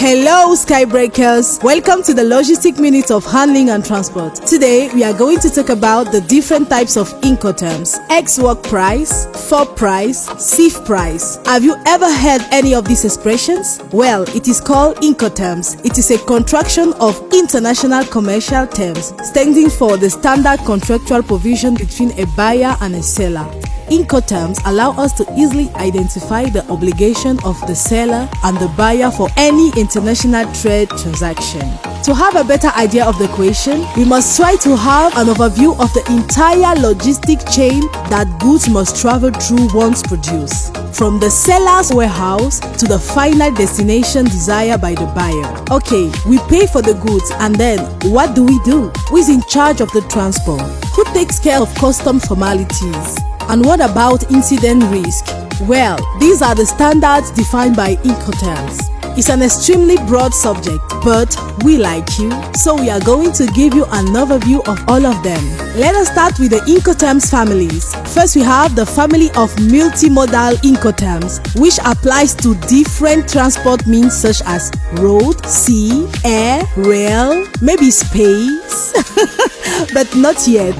Hello Skybreakers, welcome to the Logistic Minute of Handling and Transport. Today we are going to talk about the different types of INCOTERMS: ex-work price, FOB price, SIF price. Have you ever heard any of these expressions? Well, it is called INCOTERMS. It is a contraction of International Commercial Terms, standing for the standard contractual provision between a buyer and a seller. INCOTERMS allow us to easily identify the obligation of the seller and the buyer for any international trade transaction. To have a better idea of the question, we must try to have an overview of the entire logistic chain that goods must travel through once produced, from the seller's warehouse to the final destination desired by the buyer. Okay, we pay for the goods, and then what do? Who is in charge of the transport? Who takes care of custom formalities? And what about incident risk? Well, these are the standards defined by INCOTERMS. It's an extremely broad subject, but we like you, so we are going to give you an overview of all of them. Let us start with the INCOTERMS families. First, we have the family of multimodal INCOTERMS, which applies to different transport means such as road, sea, air, rail, maybe space, but not yet.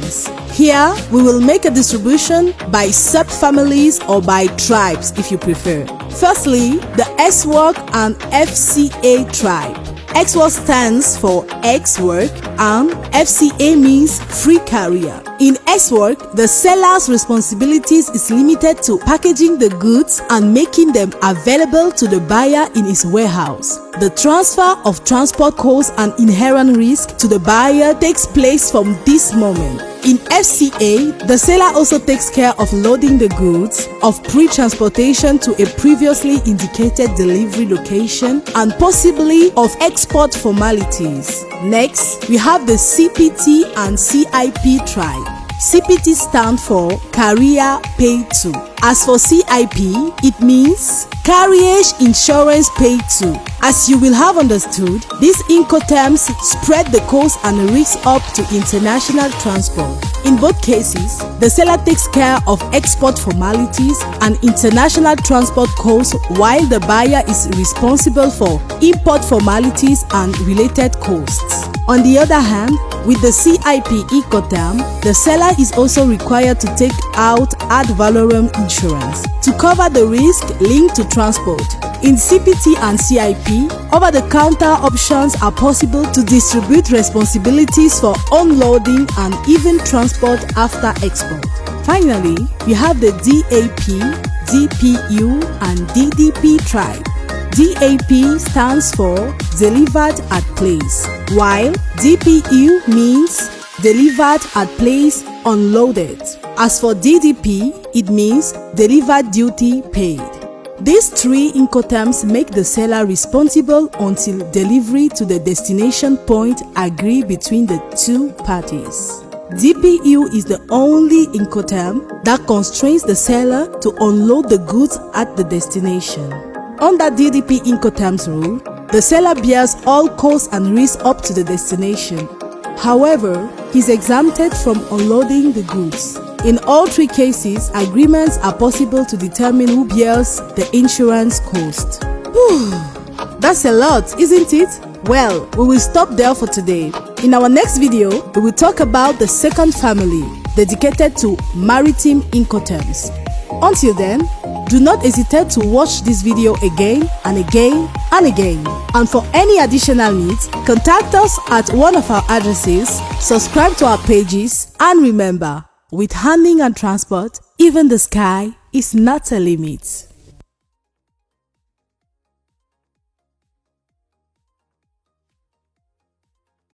Here, we will make a distribution by subfamilies or by tribes if you prefer. Firstly, the S-work and FCA tribe. X-work stands for X-work and FCA means free carrier. In S-work, the seller's responsibilities is limited to packaging the goods and making them available to the buyer in his warehouse. The transfer of transport costs and inherent risk to the buyer takes place from this moment. In FCA, the seller also takes care of loading the goods, of pre-transportation to a previously indicated delivery location, and possibly of export formalities. Next, we have the CPT and CIP tribe. CPT stands for Carrier Paid To. As for CIP, it means Carriage Insurance Paid To. As you will have understood, these INCOTERMS spread the cost and risk up to international transport. In both cases, the seller takes care of export formalities and international transport costs, while the buyer is responsible for import formalities and related costs. On the other hand, with the CIP INCOTERM, the seller is also required to take out ad valorem insurance to cover the risk linked to transport. In CPT and CIP, over-the-counter options are possible to distribute responsibilities for unloading and even transport after export. Finally, we have the DAP, DPU, and DDP tribe. DAP stands for Delivered at Place, while DPU means Delivered at Place Unloaded. As for DDP, it means Delivered Duty Paid. These three INCOTERMS make the seller responsible until delivery to the destination point agreed between the two parties. DPU is the only INCOTERM that constrains the seller to unload the goods at the destination. Under DDP INCOTERMS rule, the seller bears all costs and risks up to the destination. However, he is exempted from unloading the goods. In all three cases, agreements are possible to determine who bears the insurance cost. That's a lot, isn't it? Well, we will stop there for today. In our next video, we will talk about the second family, dedicated to maritime INCOTERMS. Until then, do not hesitate to watch this video again and again and again. And for any additional needs, contact us at one of our addresses, subscribe to our pages, and remember, with handling and transport, even the sky is not a limit.